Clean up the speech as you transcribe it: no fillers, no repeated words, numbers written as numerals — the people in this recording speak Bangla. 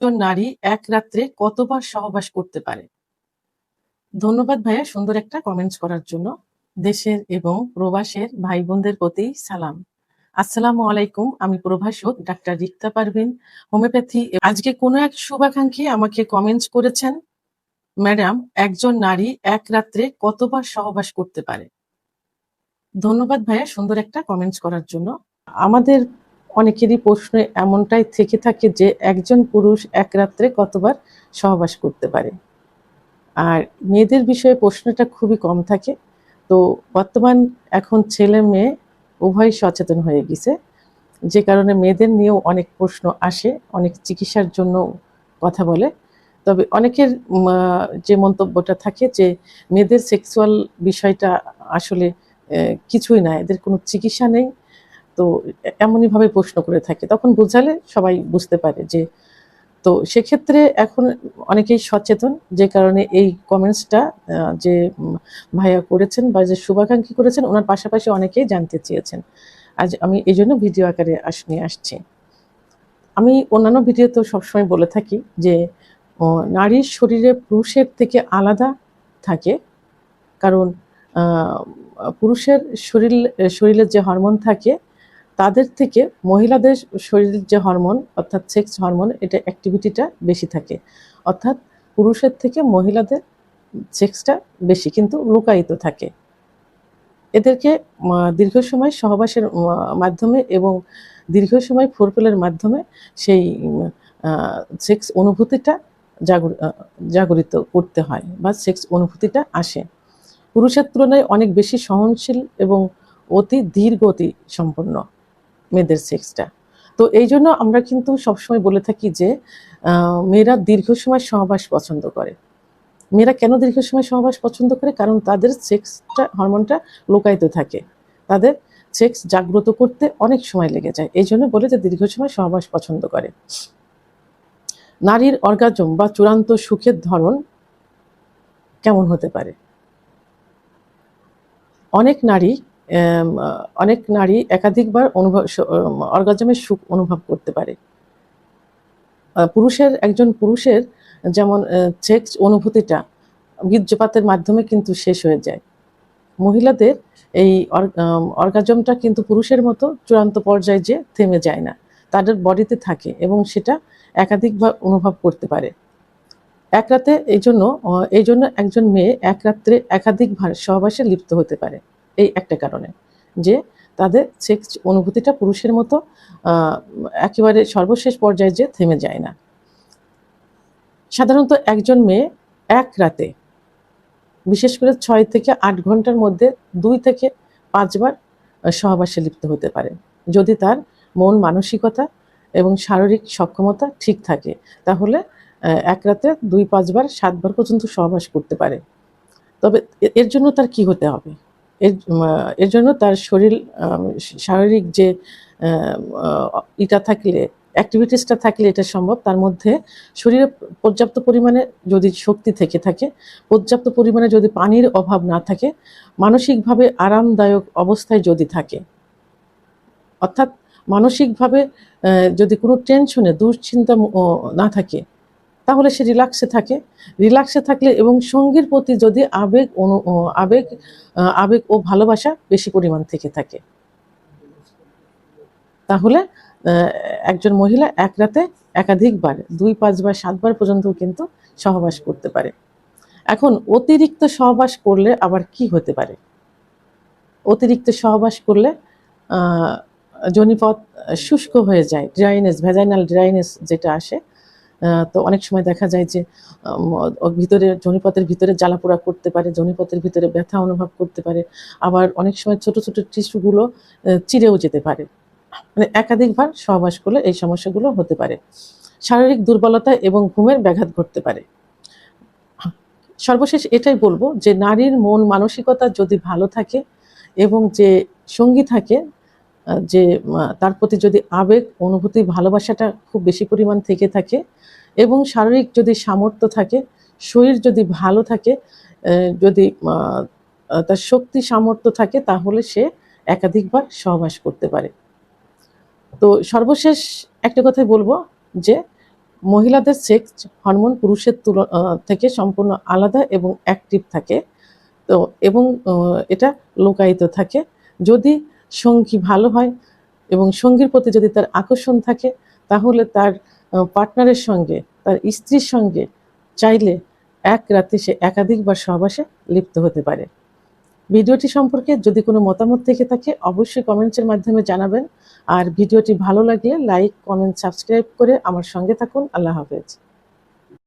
একজন নারী এক রাত্রে কতবার সহবাস করতে পারে? ধন্যবাদ ভাইয়া সুন্দর একটা কমেন্টস করার জন্য। দেশের এবং প্রবাসের ভাই বোনদের প্রতি সালাম। আসসালামু আলাইকুম। আমি প্রভাষক ডাক্তার রিক্তা পারভিন, হোমিওপ্যাথি। আজকে কোনো এক শুভাকাঙ্ক্ষী আমাকে কমেন্টস করেছেন, ম্যাডাম একজন নারী এক রাত্রে কতবার সহবাস করতে পারে? ধন্যবাদ ভাইয়া সুন্দর একটা কমেন্টস করার জন্য। আমাদের অনেকেরই প্রশ্ন এমনটাই থেকে থাকে যে একজন পুরুষ এক রাত্রে কতবার সহবাস করতে পারে। আর মেয়েদের বিষয়ে প্রশ্নটা খুবই কম থাকে। তো বর্তমান এখন ছেলে মেয়ে উভয়ই সচেতন হয়ে গেছে, যে কারণে মেয়েদের নিয়েও অনেক প্রশ্ন আসে, অনেক চিকিৎসার জন্য কথা বলে। তবে অনেকের যে মন্তব্যটা থাকে যে মেয়েদের সেক্সুয়াল বিষয়টা আসলে কিছুই না, এদের কোনো চিকিৎসা নেই। তো এমনইভাবে প্রশ্ন করে থাকে, তখন বোঝালে সবাই বুঝতে পারে যে, তো সেক্ষেত্রে এখন অনেকেই সচেতন, যে কারণে এই কমেন্টসটা যে ভাইয়া করেছেন বা যে শুভাকাঙ্ক্ষী করেছেন, ওনার পাশাপাশি অনেকেই জানতে চেয়েছেন। আজ আমি এই জন্য ভিডিও আকারে নিয়ে আসছি। আমি অন্যান্য ভিডিওতেও সবসময় বলে থাকি যে নারীর শরীরে পুরুষের থেকে আলাদা থাকে, কারণ পুরুষের শরীরে যে হরমোন থাকে তাদের থেকে মহিলাদের শরীরের যে হরমোন অর্থাৎ সেক্স হরমোন, এটা অ্যাক্টিভিটিটা বেশি থাকে। অর্থাৎ পুরুষের থেকে মহিলাদের সেক্সটা বেশি কিন্তু লুকায়িত থাকে। এদেরকে দীর্ঘ সময় সহবাসের মাধ্যমে এবং দীর্ঘ সময় ফোরপ্লের মাধ্যমে সেই সেক্স অনুভূতিটা জাগরিত করতে হয় বা সেক্স অনুভূতিটা আসে। পুরুষের তুলনায় অনেক বেশি সহনশীল এবং অতি ধীর গতি সম্পন্ন মেয়েদের সেক্সটা। তো এই জন্য আমরা কিন্তু সবসময় বলে থাকি যে মেয়েরা দীর্ঘ সময় সহবাস পছন্দ করে। মেয়েরা কেন দীর্ঘ সময় সহবাস পছন্দ করে? কারণ তাদের সেক্সটা হরমোনটা লুকায়িত থাকে, তাদের সেক্স জাগ্রত করতে অনেক সময় লেগে যায়, এই জন্য বলে যে দীর্ঘ সময় সহবাস পছন্দ করে। নারীর অর্গাজম বা চূড়ান্ত সুখের ধরন কেমন হতে পারে? অনেক নারী একাধিকবার অর্গাজমের সুখ অনুভব করতে পারে। একজন পুরুষের যেমন সেক্স অনুভূতিটা বীর্যপাতের মাধ্যমে কিন্তু শেষ হয়ে যায়, মহিলাদের এই অর্গাজমটা কিন্তু পুরুষের মতো চূড়ান্ত পর্যায়ে যে থেমে যায় না, তাদের বডিতে থাকে এবং সেটা একাধিকবার অনুভব করতে পারে এক রাতে। এই জন্য একজন মেয়ে এক রাত্রে একাধিকবার সহবাসে লিপ্ত হতে পারে, এই একটা কারণে যে তাদের সেক্স অনুভূতিটা পুরুষের মতো একেবারে সর্বশেষ পর্যায়ে যে থেমে যায় না। সাধারণত একজন মেয়ে এক রাতে, বিশেষ করে 6 থেকে 8 ঘন্টার মধ্যে 2 থেকে 5 বার সহবাসে লিপ্ত হতে পারে, যদি তার মন মানসিকতা এবং শারীরিক সক্ষমতা ঠিক থাকে। তাহলে এক রাতে 2-5 বার 7 বার পর্যন্ত সহবাস করতে পারে। তবে এর জন্য তার কি হতে হবে? এর জন্য তার শারীরিক যে ইটা থাকলে, অ্যাক্টিভিটিসটা থাকলে এটা সম্ভব। তার মধ্যে শরীরে পর্যাপ্ত পরিমাণে যদি শক্তি থেকে থাকে, পর্যাপ্ত পরিমাণে যদি পানির অভাব না থাকে, মানসিকভাবে আরামদায়ক অবস্থায় যদি থাকে, অর্থাৎ মানসিকভাবে যদি কোনো টেনশনে দুশ্চিন্তা না থাকে, তাহলে সে রিল্যাক্সে থাকলে এবং সঙ্গীর প্রতি যদি আবেগ আবেগ ও ভালোবাসা বেশি পরিমাণ থেকে থাকে, তাহলে একজন মহিলা এক রাতে একাধিকবার 2-5 বার 7 বার পর্যন্ত কিন্তু সহবাস করতে পারে। এখন অতিরিক্ত সহবাস করলে আবার কি হতে পারে? অতিরিক্ত সহবাস করলে যোনিপথ শুষ্ক হয়ে যায়, ভ্যাজাইনাল ড্রাইনেস যেটা আসে। তো অনেক সময় দেখা যায় যে যোনিপথের ভিতরে জ্বালাপোড়া করতে পারে, যোনিপথের ভিতরে ব্যথা অনুভব করতে পারে, আবার অনেক সময় ছোট ছোট টিস্যুগুলো চিরেও যেতে পারে। মানে একাধিকবার সহবাস করলে এই সমস্যাগুলো হতে পারে। শারীরিক দুর্বলতা এবং ঘুমের ব্যাঘাত ঘটতে পারে। সর্বশেষ এটাই বলবো যে নারীর মন মানসিকতা যদি ভালো থাকে এবং যে সঙ্গী থাকে, যে তার প্রতি যদি আবেগ অনুভূতি ভালোবাসাটা খুব বেশি পরিমাণ থেকে থাকে এবং শারীরিক যদি সামর্থ্য থাকে, শরীর যদি ভালো থাকে, যদি তার শক্তি সামর্থ্য থাকে, তাহলে সে একাধিকবার সহবাস করতে পারে। তো সর্বশেষ একটা কথাই বলবো যে মহিলাদের সেক্স হরমোন পুরুষের থেকে সম্পূর্ণ আলাদা এবং অ্যাক্টিভ থাকে। তো এবং এটা লোকায়িত থাকে। যদি সঙ্গী ভালো হয় এবং সঙ্গীর প্রতি যদি তার আকর্ষণ থাকে, তাহলে তার পার্টনারের সঙ্গে, তার স্ত্রীর সঙ্গে চাইলে এক রাতে সে একাধিকবার সহবাসে লিপ্ত হতে পারে। ভিডিওটি সম্পর্কে যদি কোনো মতামত থেকে থাকে অবশ্যই কমেন্টসের মাধ্যমে জানাবেন। আর ভিডিওটি ভালো লাগলে লাইক, কমেন্ট, সাবস্ক্রাইব করে আমার সঙ্গে থাকুন। আল্লাহ হাফেজ।